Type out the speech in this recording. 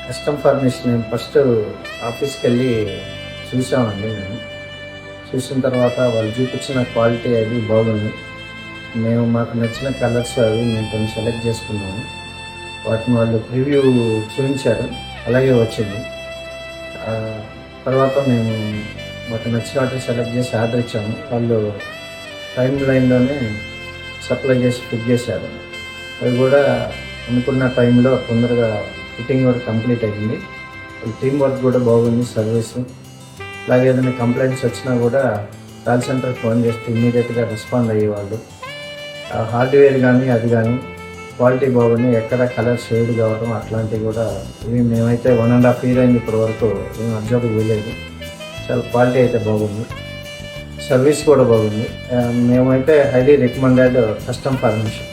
Custom furnish నేను first ఆఫీస్కి వెళ్ళి చూసామండి. మేము చూసిన తర్వాత వాళ్ళు చూపించిన క్వాలిటీ అది బాగుంది. మాకు నచ్చిన కలర్స్ అవి మేము కొన్ని సెలెక్ట్ చేసుకున్నాము. వాటిని వాళ్ళు ప్రివ్యూ చూపించారు, అలాగే వచ్చింది. తర్వాత మేము మాకు నచ్చిన వాటిని సెలెక్ట్ చేసి ఆర్డర్ ఇచ్చాము. వాళ్ళు టైం లైన్లోనే సప్లై చేసి ఫిట్ చేశారు. అది కూడా అనుకున్న టైంలో తొందరగా ఫిట్టింగ్ వర్క్ కంప్లీట్ అయ్యింది. టీం వర్క్ కూడా బాగుంది, సర్వీసు. అలాగే ఏదైనా కంప్లైంట్స్ వచ్చినా కూడా కాల్ సెంటర్కి ఫోన్ చేస్తే ఇమీడియట్గా రెస్పాండ్ అయ్యేవాళ్ళు. హార్డ్వేర్ కానీ అది కానీ క్వాలిటీ బాగుంది. ఎక్కడ కలర్ షేడ్ కావడం అట్లాంటివి కూడా ఇవి మేమైతే 1.5 year అయింది ఇప్పటి వరకు మేము అబ్జర్వ్ చేయలేదు. చాలా క్వాలిటీ అయితే బాగుంది, సర్వీస్ కూడా బాగుంది. మేమైతే హైలీ రికమెండెడ్ కస్టమ్ ఫర్నిచర్.